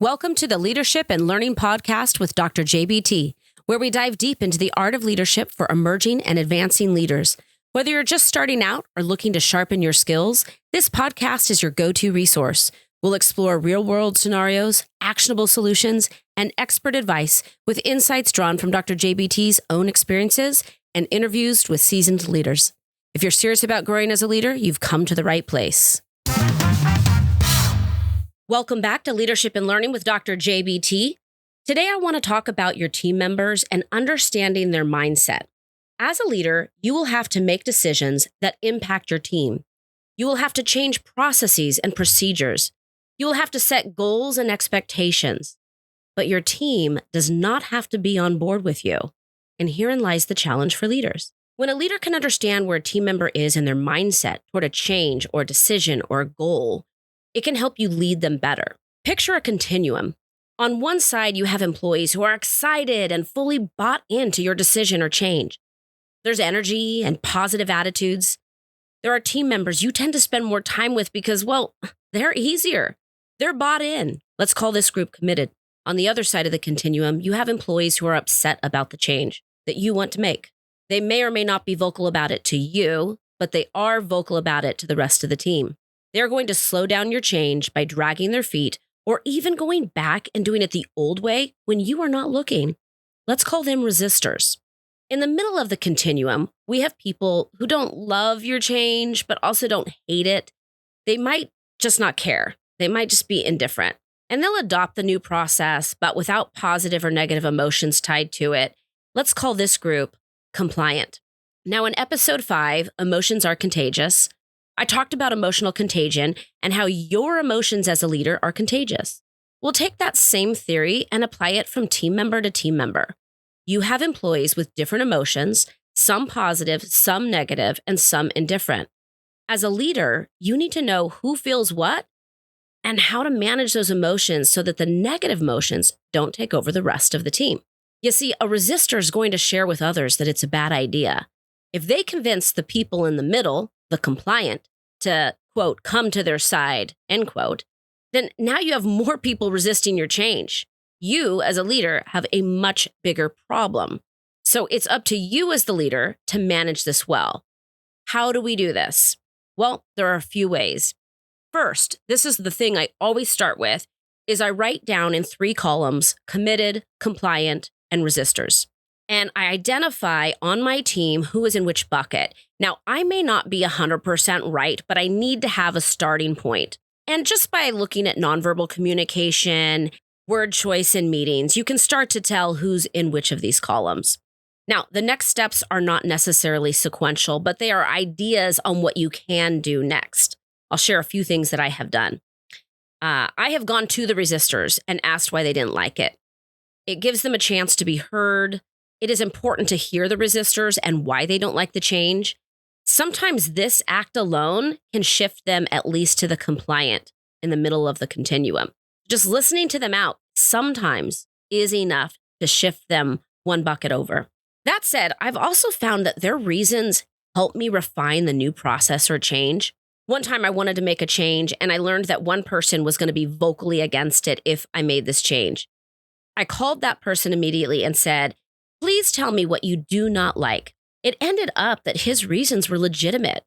Welcome to the Leadership and Learning Podcast with Dr. JBT, where we dive deep into the art of leadership for emerging and advancing leaders. Whether you're just starting out or looking to sharpen your skills, this podcast is your go-to resource. We'll explore real-world scenarios, actionable solutions, and expert advice with insights drawn from Dr. JBT's own experiences and interviews with seasoned leaders. If you're serious about growing as a leader, you've come to the right place. Welcome back to Leadership and Learning with Dr. JBT. Today, I want to talk about your team members and understanding their mindset. As a leader, you will have to make decisions that impact your team. You will have to change processes and procedures. You will have to set goals and expectations. But your team does not have to be on board with you. And herein lies the challenge for leaders. When a leader can understand where a team member is in their mindset toward a change or a decision or a goal, it can help you lead them better. Picture a continuum. On one side, you have employees who are excited and fully bought into your decision or change. There's energy and positive attitudes. There are team members you tend to spend more time with because, well, they're easier. They're bought in. Let's call this group committed. On the other side of the continuum, you have employees who are upset about the change that you want to make. They may or may not be vocal about it to you, but they are vocal about it to the rest of the team. They're going to slow down your change by dragging their feet or even going back and doing it the old way when you are not looking. Let's call them resistors. In the middle of the continuum, we have people who don't love your change, but also don't hate it. They might just not care. They might just be indifferent. And they'll adopt the new process, but without positive or negative emotions tied to it. Let's call this group compliant. Now, in episode 5, Emotions Are Contagious, I talked about emotional contagion and how your emotions as a leader are contagious. We'll take that same theory and apply it from team member to team member. You have employees with different emotions, some positive, some negative, and some indifferent. As a leader, you need to know who feels what and how to manage those emotions so that the negative emotions don't take over the rest of the team. You see, a resistor is going to share with others that it's a bad idea. If they convince the people in the middle, the compliant, to, quote, come to their side, end quote, then now you have more people resisting your change. You, as a leader, have a much bigger problem. So it's up to you as the leader to manage this well. How do we do this? Well, there are a few ways. First, this is the thing I always start with, is I write down in 3 columns, committed, compliant, and resistors. And I identify on my team who is in which bucket. Now, I may not be 100% right, but I need to have a starting point. And just by looking at nonverbal communication, word choice in meetings, you can start to tell who's in which of these columns. Now, the next steps are not necessarily sequential, but they are ideas on what you can do next. I'll share a few things that I have done. I have gone to the resistors and asked why they didn't like it. It gives them a chance to be heard. It is important to hear the resistors and why they don't like the change. Sometimes this act alone can shift them at least to the compliant in the middle of the continuum. Just listening to them out sometimes is enough to shift them one bucket over. That said, I've also found that their reasons help me refine the new process or change. One time I wanted to make a change and I learned that one person was going to be vocally against it if I made this change. I called that person immediately and said, "Please tell me what you do not like." It ended up that his reasons were legitimate.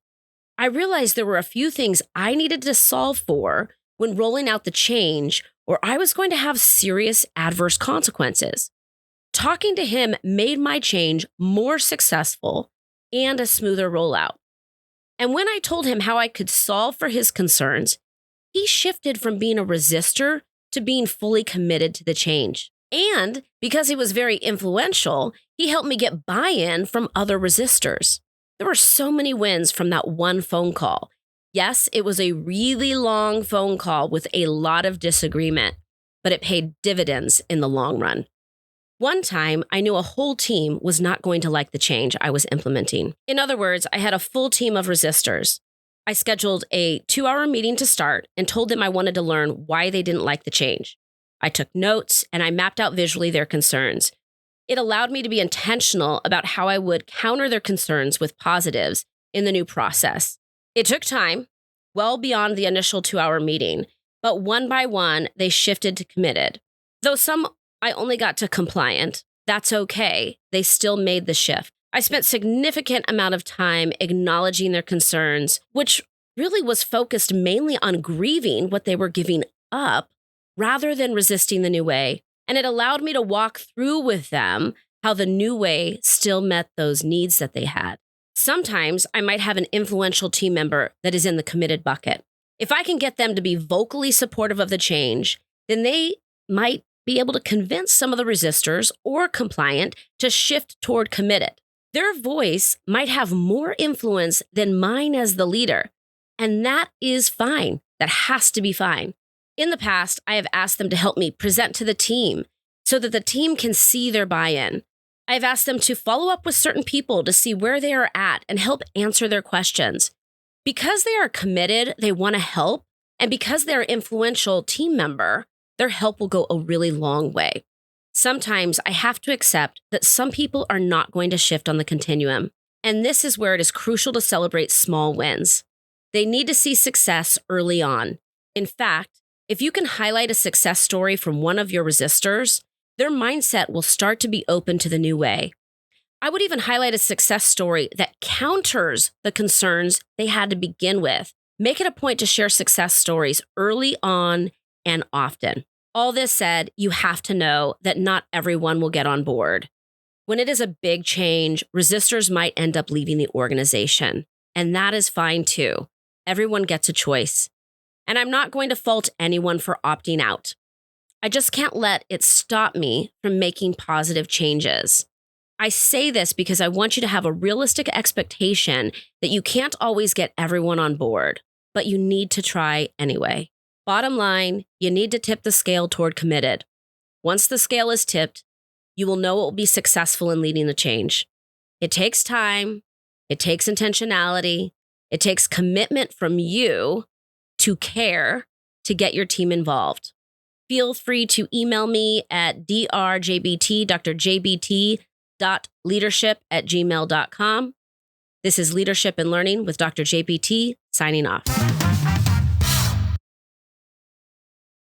I realized there were a few things I needed to solve for when rolling out the change, or I was going to have serious adverse consequences. Talking to him made my change more successful and a smoother rollout. And when I told him how I could solve for his concerns, he shifted from being a resistor to being fully committed to the change. And because he was very influential, he helped me get buy-in from other resistors. There were so many wins from that one phone call. Yes, it was a really long phone call with a lot of disagreement, but it paid dividends in the long run. One time, I knew a whole team was not going to like the change I was implementing. In other words, I had a full team of resistors. I scheduled a 2-hour meeting to start and told them I wanted to learn why they didn't like the change. I took notes and I mapped out visually their concerns. It allowed me to be intentional about how I would counter their concerns with positives in the new process. It took time, well beyond the initial 2-hour meeting, but one by one, they shifted to committed. Though some I only got to compliant, that's okay. They still made the shift. I spent significant amount of time acknowledging their concerns, which really was focused mainly on grieving what they were giving up rather than resisting the new way. And it allowed me to walk through with them how the new way still met those needs that they had. Sometimes I might have an influential team member that is in the committed bucket. If I can get them to be vocally supportive of the change, then they might be able to convince some of the resistors or compliant to shift toward committed. Their voice might have more influence than mine as the leader, and that is fine. That has to be fine. In the past, I have asked them to help me present to the team so that the team can see their buy-in. I've asked them to follow up with certain people to see where they are at and help answer their questions. Because they are committed, they want to help, and because they're an influential team member, their help will go a really long way. Sometimes I have to accept that some people are not going to shift on the continuum, and this is where it is crucial to celebrate small wins. They need to see success early on. In fact, if you can highlight a success story from one of your resistors, their mindset will start to be open to the new way. I would even highlight a success story that counters the concerns they had to begin with. Make it a point to share success stories early on and often. All this said, you have to know that not everyone will get on board. When it is a big change, resistors might end up leaving the organization, and that is fine too. Everyone gets a choice. And I'm not going to fault anyone for opting out. I just can't let it stop me from making positive changes. I say this because I want you to have a realistic expectation that you can't always get everyone on board, but you need to try anyway. Bottom line, you need to tip the scale toward committed. Once the scale is tipped, you will know it will be successful in leading the change. It takes time. It takes intentionality. It takes commitment from you to care to get your team involved. Feel free to email me at drjbt.leadership@gmail.com. This is Leadership and Learning with Dr. JBT, signing off.